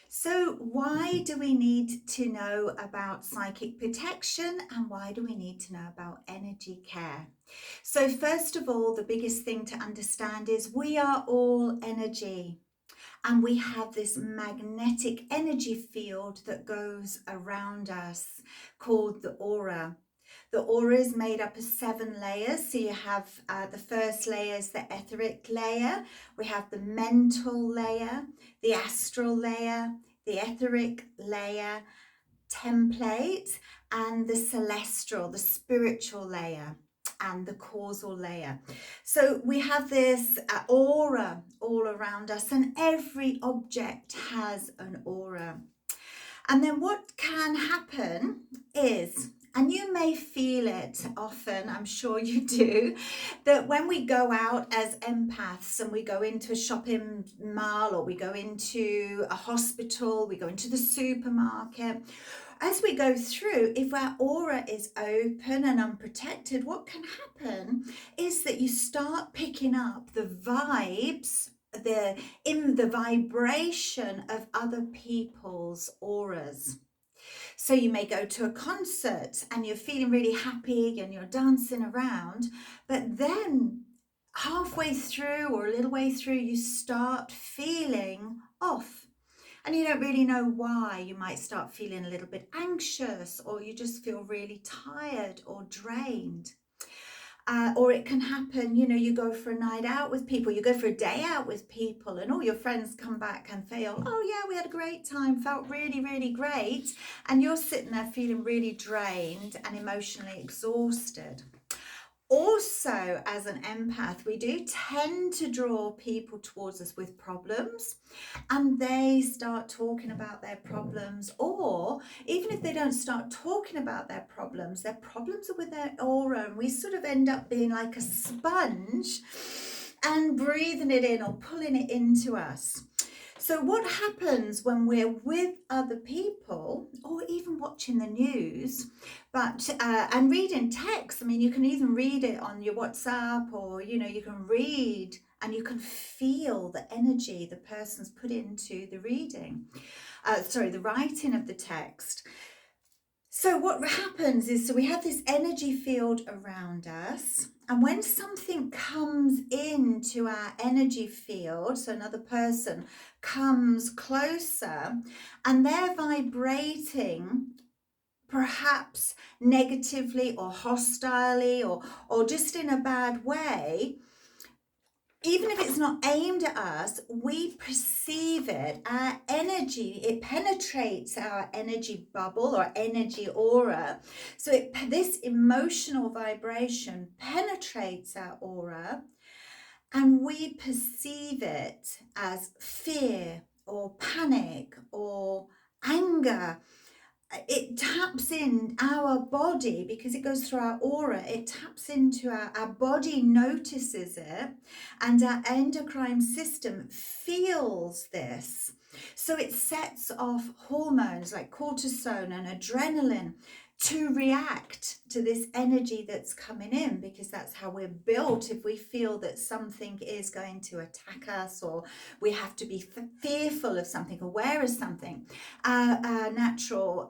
So, why do we need to know about psychic protection and why do we need to know about energy care? So, first of all, the biggest thing to understand is we are all energy and we have this magnetic energy field that goes around us called the aura. The aura is made up of 7 layers. So you have the first layer is the etheric layer. We have the mental layer, the astral layer, the etheric layer, template, and the celestial, the spiritual layer, and the causal layer. So we have this aura all around us, and every object has an aura. And then what can happen is, and you may feel it often, I'm sure you do, that when we go out as empaths and we go into a shopping mall or we go into a hospital, we go into the supermarket, as we go through, if our aura is open and unprotected, what can happen is that you start picking up the vibes, the vibration of other people's auras. So you may go to a concert and you're feeling really happy and you're dancing around, but then halfway through or a little way through, you start feeling off. And you don't really know why. You might start feeling a little bit anxious, or you just feel really tired or drained. Or it can happen, you go for a night out with people, you go for a day out with people, and all your friends come back and feel, oh, yeah, we had a great time, felt really, really great. And you're sitting there feeling really drained and emotionally exhausted. Also, as an empath, we do tend to draw people towards us with problems, and they start talking about their problems, or even if they don't start talking about their problems are with their aura, and we sort of end up being like a sponge and breathing it in or pulling it into us. So what happens when we're with other people or even watching the news, but and reading text? I mean, you can even read it on your WhatsApp, or you can read and you can feel the energy the person's put into the reading. The writing of the text. So what happens is, so we have this energy field around us, and when something comes into our energy field, so another person comes closer and they're vibrating perhaps negatively or hostilely or just in a bad way, even if it's not aimed at us, we perceive it. Our energy, it penetrates our energy bubble or energy aura. So this emotional vibration penetrates our aura, and we perceive it as fear or panic or anger. It taps in our body because it goes through our aura. It taps into our body, notices it, and our endocrine system feels this. So it sets off hormones like cortisol and adrenaline to react to this energy that's coming in, because that's how we're built. If we feel that something is going to attack us, or we have to be fearful of something, aware of something, our natural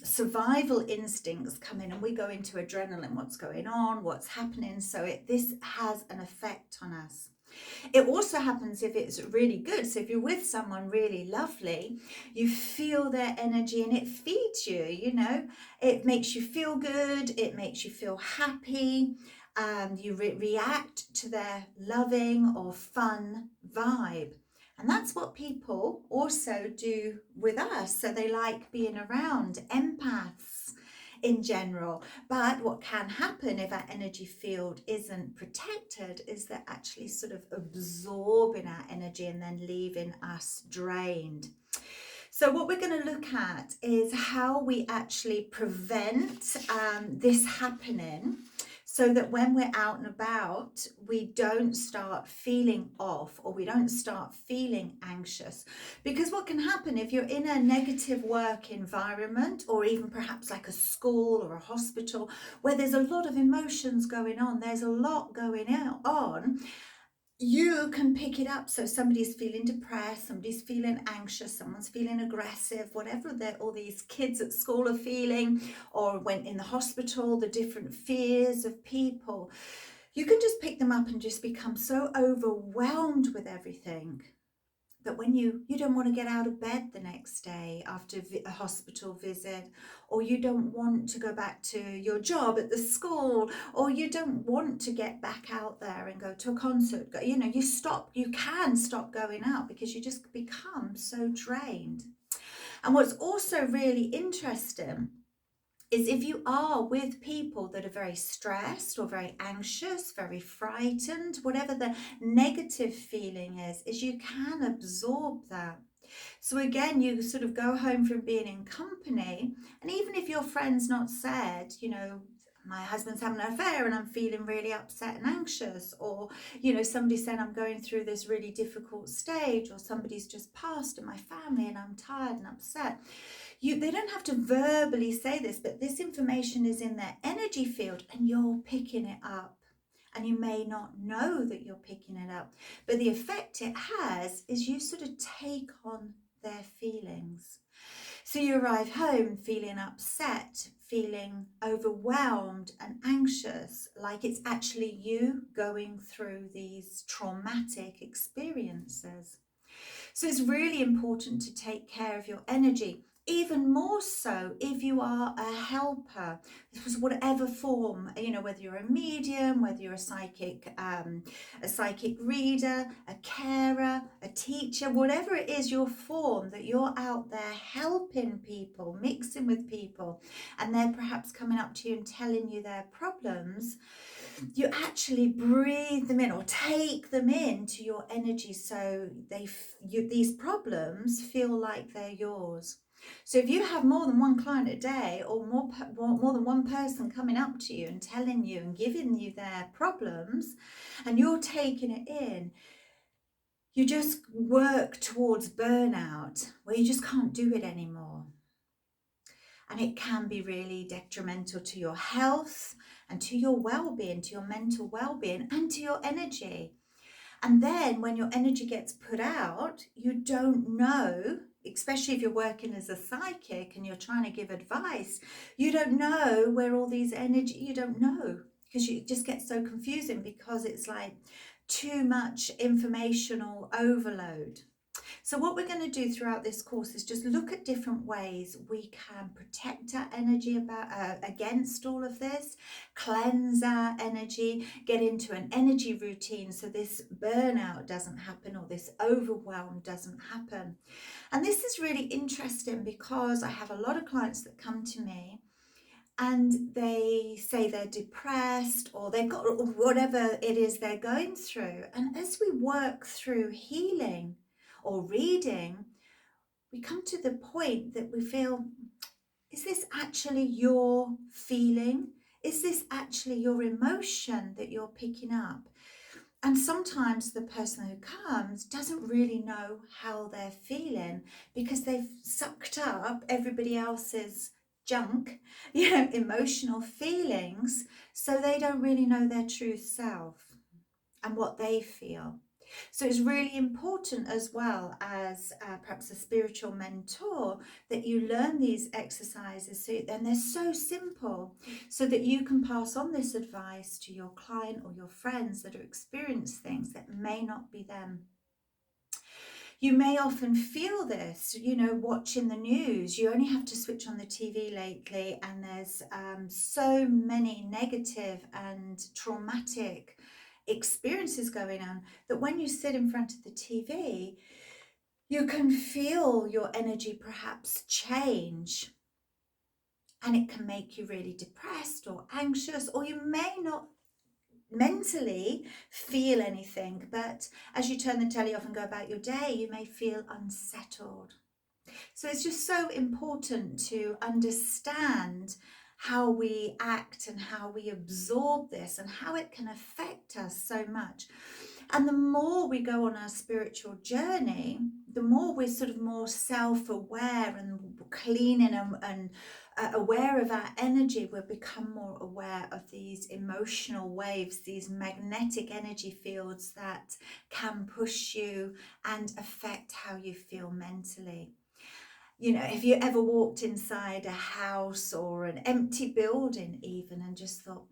survival instincts come in and we go into adrenaline. What's going on? What's happening? So this has an effect on us. It also happens if it's really good. So if you're with someone really lovely, you feel their energy and it feeds you, it makes you feel good. It makes you feel happy. You react to their loving or fun vibe. And that's what people also do with us. So they like being around empaths in general. But what can happen if our energy field isn't protected is they're actually sort of absorbing our energy and then leaving us drained. So what we're going to look at is how we actually prevent this happening, so that when we're out and about, we don't start feeling off or we don't start feeling anxious. Because what can happen if you're in a negative work environment, or even perhaps like a school or a hospital where there's a lot of emotions going on, there's a lot going on, you can pick it up. So somebody's feeling depressed, somebody's feeling anxious, someone's feeling aggressive, whatever all these kids at school are feeling, or went in the hospital, the different fears of people. You can just pick them up and just become so overwhelmed with everything that when you don't want to get out of bed the next day after a hospital visit, or you don't want to go back to your job at the school, or you don't want to get back out there and go to a concert, you can stop going out because you just become so drained. And what's also really interesting is if you are with people that are very stressed or very anxious, very frightened, whatever the negative feeling is you can absorb that. So again, you sort of go home from being in company, and even if your friend's not said, my husband's having an affair and I'm feeling really upset and anxious, or somebody said I'm going through this really difficult stage, or somebody's just passed in my family and I'm tired and upset. They don't have to verbally say this, but this information is in their energy field and you're picking it up. And you may not know that you're picking it up, but the effect it has is you sort of take on their feelings. So you arrive home feeling upset, feeling overwhelmed and anxious, like it's actually you going through these traumatic experiences. So it's really important to take care of your energy, even more so if you are a helper, whatever form, whether you're a medium, whether you're a psychic reader, a carer, a teacher, whatever it is, your form, that you're out there helping people, mixing with people, and they're perhaps coming up to you and telling you their problems. You actually breathe them in or take them into your energy, so these problems feel like they're yours. So if you have more than one client a day, or more than one person coming up to you and telling you and giving you their problems, and you're taking it in, you just work towards burnout, where you just can't do it anymore. And it can be really detrimental to your health and to your well-being, to your mental well-being, and to your energy. And then when your energy gets put out, you don't know, especially if you're working as a psychic and you're trying to give advice, you don't know where all these energy, you don't know, because you just get so confusing, because it's like too much informational overload. So what we're going to do throughout this course is just look at different ways we can protect our energy against all of this, cleanse our energy, get into an energy routine so this burnout doesn't happen or this overwhelm doesn't happen. And this is really interesting because I have a lot of clients that come to me and they say they're depressed, or they've got whatever it is they're going through. And as we work through healing or reading, we come to the point that we feel, is this actually your feeling? Is this actually your emotion that you're picking up? And sometimes the person who comes doesn't really know how they're feeling, because they've sucked up everybody else's junk, emotional feelings, so they don't really know their true self and what they feel. So it's really important, as well as perhaps a spiritual mentor, that you learn these exercises, and they're so simple, so that you can pass on this advice to your client or your friends that are experiencing things that may not be them. You may often feel this, watching the news. You only have to switch on the TV lately, and there's so many negative and traumatic experiences going on, that when you sit in front of the TV, you can feel your energy perhaps change, and it can make you really depressed or anxious, or you may not mentally feel anything, but as you turn the telly off and go about your day, you may feel unsettled. So it's just so important to understand how we act and how we absorb this and how it can affect us so much. And the more we go on our spiritual journey, the more we're sort of more self-aware and clean and aware of our energy, we'll become more aware of these emotional waves, these magnetic energy fields that can push you and affect how you feel mentally. You know, have you ever walked inside a house or an empty building even and just thought,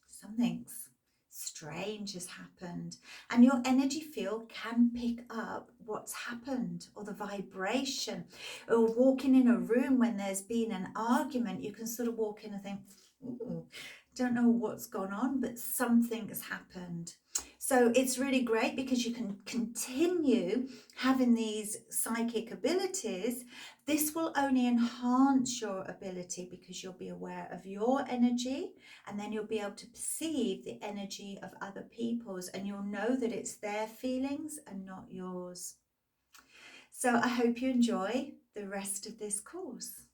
something's strange has happened, and your energy field can pick up what's happened or the vibration. Or walking in a room when there's been an argument, you can sort of walk in and think, ooh, don't know what's gone on, but something has happened. So it's really great because you can continue having these psychic abilities. This will only enhance your ability because you'll be aware of your energy, and then you'll be able to perceive the energy of other people's, and you'll know that it's their feelings and not yours. So I hope you enjoy the rest of this course.